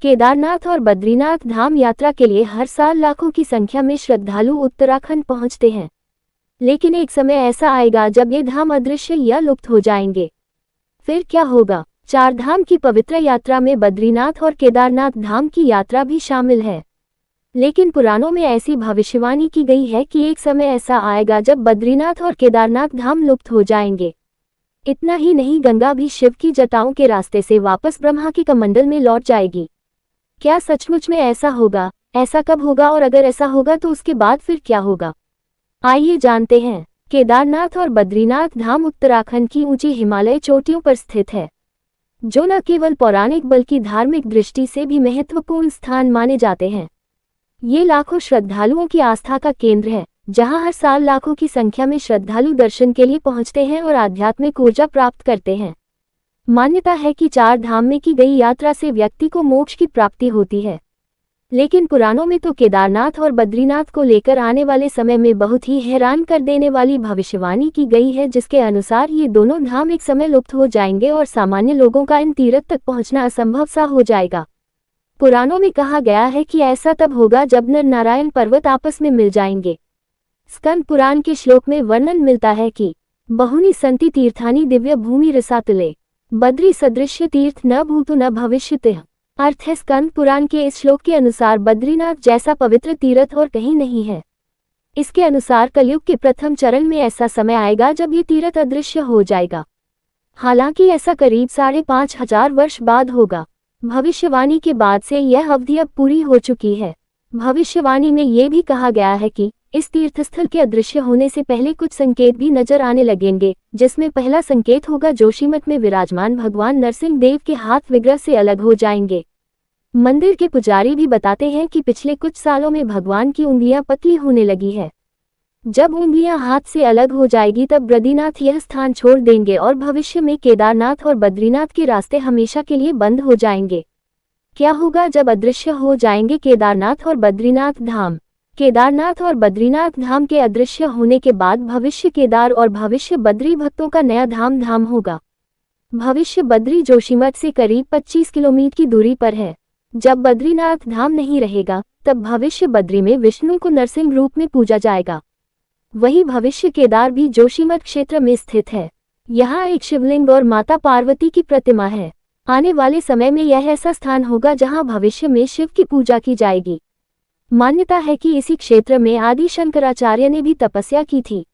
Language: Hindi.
केदारनाथ और बद्रीनाथ धाम यात्रा के लिए हर साल लाखों की संख्या में श्रद्धालु उत्तराखंड पहुंचते हैं। लेकिन एक समय ऐसा आएगा जब ये धाम अदृश्य या लुप्त हो जाएंगे। फिर क्या होगा? चार धाम की पवित्र यात्रा में बद्रीनाथ और केदारनाथ धाम की यात्रा भी शामिल है। लेकिन पुराणों में ऐसी भविष्यवाणी की गई है कि एक समय ऐसा आएगा जब बद्रीनाथ और केदारनाथ धाम लुप्त हो जाएंगे। इतना ही नहीं, गंगा भी शिव की जटाओं के रास्ते से वापस ब्रह्मा के कमंडल में लौट जाएगी। क्या सचमुच में ऐसा होगा? ऐसा कब होगा और अगर ऐसा होगा तो उसके बाद फिर क्या होगा? आइए जानते हैं। केदारनाथ और बद्रीनाथ धाम उत्तराखंड की ऊंची हिमालय चोटियों पर स्थित है, जो न केवल पौराणिक बल्कि धार्मिक दृष्टि से भी महत्वपूर्ण स्थान माने जाते हैं। ये लाखों श्रद्धालुओं की आस्था का केंद्र है, जहां हर साल लाखों की संख्या में श्रद्धालु दर्शन के लिए पहुंचते हैं और आध्यात्मिक ऊर्जा प्राप्त करते हैं। मान्यता है कि चार धाम में की गई यात्रा से व्यक्ति को मोक्ष की प्राप्ति होती है। लेकिन पुराणों में तो केदारनाथ और बद्रीनाथ को लेकर आने वाले समय में बहुत ही हैरान कर देने वाली भविष्यवाणी की गई है, जिसके अनुसार ये दोनों धाम एक समय लुप्त हो जाएंगे और सामान्य लोगों का इन तीर्थ तक पहुंचना असंभव सा हो जाएगा। पुराणों में कहा गया है कि ऐसा तब होगा जब नर नारायण पर्वत आपस में मिल जाएंगे। स्कंद पुराण के श्लोक में वर्णन मिलता है कि बहुनी संति तीर्थानि दिव्य भूमि रसातले बद्री सदृश्य तीर्थ न भूतु न भविष्यति। अर्थ है, स्कंद पुराण के इस श्लोक के अनुसार बद्रीनाथ जैसा पवित्र तीर्थ और कहीं नहीं है। इसके अनुसार कलयुग के प्रथम चरण में ऐसा समय आएगा जब ये तीर्थ अदृश्य हो जाएगा। हालांकि ऐसा करीब 5,500 वर्ष बाद होगा। भविष्यवाणी के बाद से यह अवधि अब पूरी हो चुकी है। भविष्यवाणी में ये भी कहा गया है कि इस तीर्थस्थल के अदृश्य होने से पहले कुछ संकेत भी नजर आने लगेंगे, जिसमें पहला संकेत होगा जोशीमठ में विराजमान भगवान नरसिंह देव के हाथ विग्रह से अलग हो जाएंगे। मंदिर के पुजारी भी बताते हैं कि पिछले कुछ सालों में भगवान की उंगलियां पतली होने लगी है। जब उंगलियां हाथ से अलग हो जाएगी तब बद्रीनाथ यह स्थान छोड़ देंगे और भविष्य में केदारनाथ और बद्रीनाथ के रास्ते हमेशा के लिए बंद हो जाएंगे। क्या होगा जब अदृश्य हो जाएंगे केदारनाथ और बद्रीनाथ धाम? केदारनाथ और बद्रीनाथ धाम के अदृश्य होने के बाद भविष्य केदार और भविष्य बद्री भक्तों का नया धाम होगा। भविष्य बद्री जोशीमठ से करीब 25 किलोमीटर की दूरी पर है। जब बद्रीनाथ धाम नहीं रहेगा तब भविष्य बद्री में विष्णु को नरसिंह रूप में पूजा जाएगा। वही भविष्य केदार भी जोशीमठ क्षेत्र में स्थित है। यहाँ एक शिवलिंग और माता पार्वती की प्रतिमा है। आने वाले समय में यह ऐसा स्थान होगा जहाँ भविष्य में शिव की पूजा की जाएगी। मान्यता है कि इसी क्षेत्र में आदि शंकराचार्य ने भी तपस्या की थी।